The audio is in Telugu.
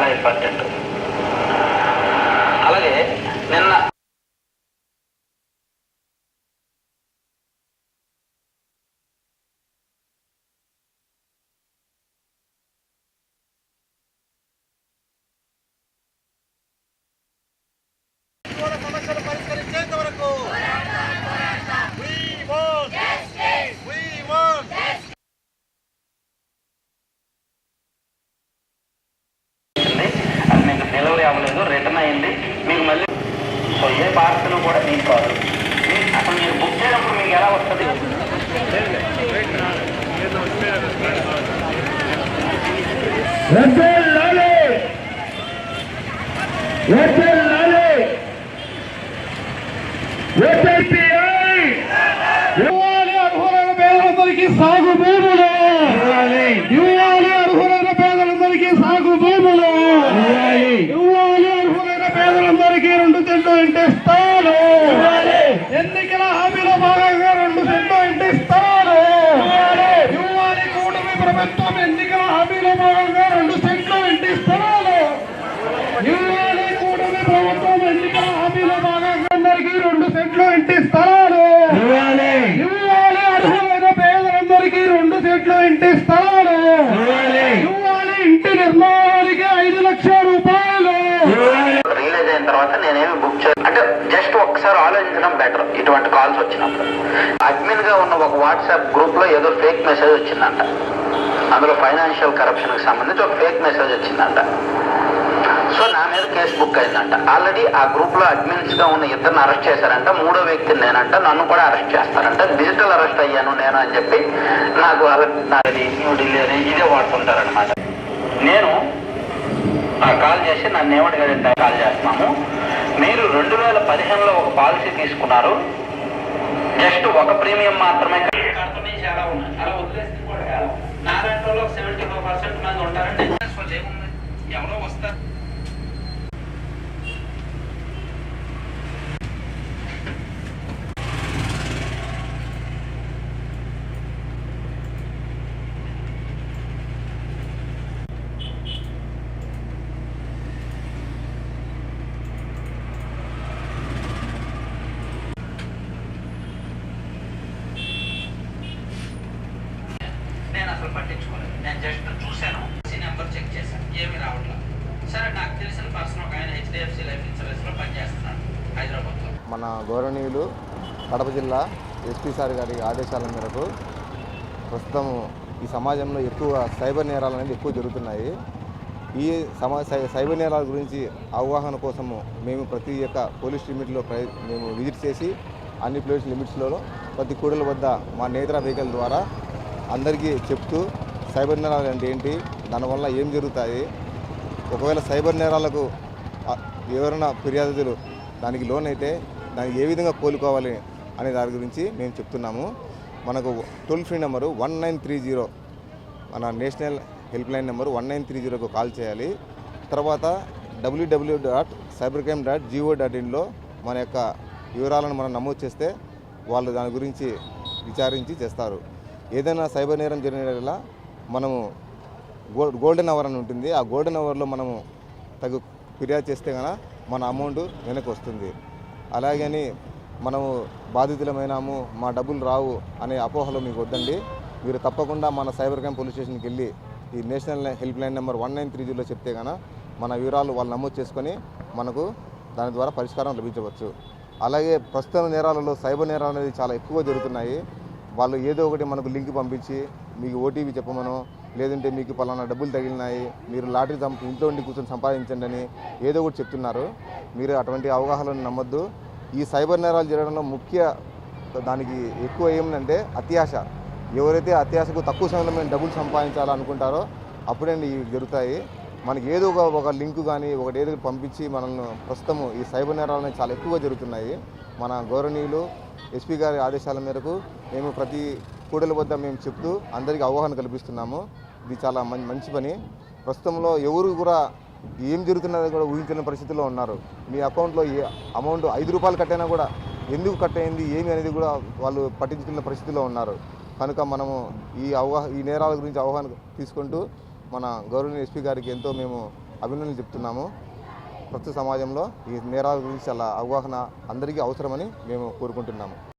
చాలా ఇంపార్టెంట్. అలాగే నిన్న సమస్యలు పరిష్కరించేంత వరకు అది మీకు డెలివరీ అవ్వలేదు, రిటర్న్ అయ్యింది మీకు మళ్ళీ. సో ఏ పార్సల్ కూడా మీకు కాదు. అసలు మీరు బుక్ చేయనప్పుడు మీకు ఎలా వస్తుంది? పేదలందరికీ సాగు భూములు ఇవ్వాలి, అర్హులైన పేదలందరికీ సాగు భూములు ఇవ్వాలి, అర్హులైన పేదలందరికీ 2 సెంట్లు ఇంటి స్థలాలు ఎన్నికల హామీలో భాగంగా 2 సెంట్లు ఇంటి స్థలాలు ఇవ్వాలి. కూటమి ప్రభుత్వం ఎన్నికల హామీలో భాగంగా 2 సెంట్లు ఇంటి స్థలాలు ఇవ్వాలి. కూటమి ప్రభుత్వం ఎన్నికల హామీలో భాగంగా అందరికీ 2 సెంట్లు ఇంటి స్థలాలు ఇవ్వాలి. అర్హులైన పేదలందరికీ 2 సెంట్లు ఇంటి స్థలాలు ఇవ్వాలి. ఇంటి నిర్మాణానికి 5 లక్షల రూపాయలు. రియలైజ్ అయిన తర్వాత నేనేమి బుక్ చేయను అంటే జస్ట్ ఒక్కసారి ఆలోచించడం బెటర్. ఇటువంటి కాల్స్ వచ్చినప్పుడు అడ్మిన్ గా ఉన్న ఒక వాట్సాప్ గ్రూప్ లో ఏదో ఫేక్ మెసేజ్ వచ్చిందంట. అందులో ఫైనాన్షియల్ కరప్షన్ కి సంబంధించి ఒక ఫేక్ మెసేజ్ వచ్చిందంట. సో నా మీద కేసు బుక్ అయిందంట. ఆల్రెడీ ఆ గ్రూప్ లో అడ్మిన్స్ గా ఉన్న 2 అరెస్ట్ చేశారంట. 3వ వ్యక్తిని నేనంట. నన్ను కూడా అరెస్ట్ చేస్తారంట. డిజిటల్ అరెస్ట్ అయ్యాను నేను అని చెప్పి నాకు న్యూఢిల్లీ అని ఇదే వాడుతుంటారనమాట. నేను కాల్ చేసి నన్ను ఏమడి గారి కాల్ చేస్తున్నాము, మీరు 2015లో ఒక పాలసీ తీసుకున్నారు, జస్ట్ ఒక ప్రీమియం మాత్రమే చాలా ఉన్నాయి, అలా వదిలేస్తే కూడా నా దాంట్లో 75% మంది ఉంటారంటే ఎవరో వస్తారు. నేను అసలు పట్టించుకోలేదు. నేను జస్ట్ చూశాను, నెంబర్ చెక్ చేశాను, ఏమీ రావట్లేదు. సరే, నాకు తెలిసిన పర్సన్ ఒక ఆయన HDFC లైఫ్ ఇన్సూరెన్స్ లో పనిచేస్తున్నాడు హైదరాబాద్లో. మన గౌరవనీయులు కడప జిల్లా ఎస్పీ సార్ గారి ఆదేశాల మేరకు ప్రస్తుతం ఈ సమాజంలో ఎక్కువ సైబర్ నేరాలు అనేది ఎక్కువ జరుగుతున్నాయి. ఈ సైబర్ నేరాల గురించి అవగాహన కోసము మేము ప్రతి ఒక్క పోలీస్ లిమిట్లో మేము విజిట్ చేసి అన్ని పోలీస్ లిమిట్స్లో ప్రతి కూడల వద్ద మా నేత్ర వెహికల్ ద్వారా అందరికీ చెప్తూ సైబర్ నేరాలు అంటే ఏంటి, దానివల్ల ఏం జరుగుతాయి, ఒకవేళ సైబర్ నేరాలకు ఎవరైనా ఫిర్యాదులు దానికి లోన్ అయితే దానికి ఏ విధంగా కోలుకోవాలి అనే దాని గురించి మేము చెప్తున్నాము. మనకు టోల్ ఫ్రీ నెంబరు 1930, మన నేషనల్ హెల్ప్ లైన్ నెంబరు 1930కు కాల్ చేయాలి. తర్వాత www.cybercrime.go.in మన యొక్క వివరాలను మనం నమోదు చేస్తే వాళ్ళు దాని గురించి విచారించి చేస్తారు. ఏదైనా సైబర్ నేరం జరిగిన మనము గోల్డెన్ అవర్ అని ఉంటుంది. ఆ గోల్డెన్ అవర్లో మనము తగు ఫిర్యాదు చేస్తే కనుక మన అమౌంట్ వెనక్కి వస్తుంది. అలాగని మనము బాధితులమైనాము, మా డబ్బులు రావు అనే అపోహలు మీకు వద్దండి. మీరు తప్పకుండా మన సైబర్ క్రైమ్ పోలీస్ స్టేషన్కి వెళ్ళి ఈ నేషనల్ హెల్ప్ లైన్ నెంబర్ 1930లో చెప్తే కనుక మన వివరాలు వాళ్ళు నమోదు చేసుకొని మనకు దాని ద్వారా పరిష్కారం లభించవచ్చు. అలాగే ప్రస్తుత నేరాలలో సైబర్ నేరాలు అనేది చాలా ఎక్కువ జరుగుతున్నాయి. వాళ్ళు ఏదో ఒకటి మనకు లింక్ పంపించి మీకు ఓటీపీ చెప్పమనో, లేదంటే మీకు పలానా డబ్బులు తగిలినాయి, మీరు లాటరీ ఇంట్లో ఉండి కూర్చొని సంపాదించండి అని ఏదో ఒకటి చెప్తున్నారు. మీరు అటువంటి అవగాహనను నమ్మొద్దు. ఈ సైబర్ నేరాలు జరగడంలో ముఖ్య దానికి ఎక్కువ ఏమిటంటే అత్యాశ. ఎవరైతే అత్యాశకు తక్కువ సమయంలో మేము డబ్బులు సంపాదించాలనుకుంటారో అప్పుడే ఇవి జరుగుతాయి. మనకి ఏదో ఒక లింకు కానీ ఒకటి ఏదో పంపించి మనల్ని ప్రస్తుతము ఈ సైబర్ నేరాలు చాలా ఎక్కువగా జరుగుతున్నాయి. మన గౌరవనీయులు ఎస్పీ గారి ఆదేశాల మేరకు మేము ప్రతి కూడల వద్ద మేము చెప్తూ అందరికీ అవగాహన కల్పిస్తున్నాము. ఇది చాలా మంచి పని. ప్రస్తుతంలో ఎవరు కూడా ఏం జరుగుతున్నది కూడా ఊహించని పరిస్థితిలో ఉన్నారు. మీ అకౌంట్లో అమౌంట్ 5 రూపాయలు కట్టైనా కూడా ఎందుకు కట్ అయింది ఏమి అనేది కూడా వాళ్ళు పట్టించుకున్న పరిస్థితిలో ఉన్నారు. కనుక మనము ఈ నేరాల గురించి అవగాహన తీసుకుంటూ మన గౌరవనీయ ఎస్పీ గారికి ఎంతో మేము అభినందనలు చెప్తున్నాము. ప్రస్తుత సమాజంలో ఈ నేరాల గురించి చాలా అవగాహన అందరికీ అవసరమని మేము కోరుకుంటున్నాము.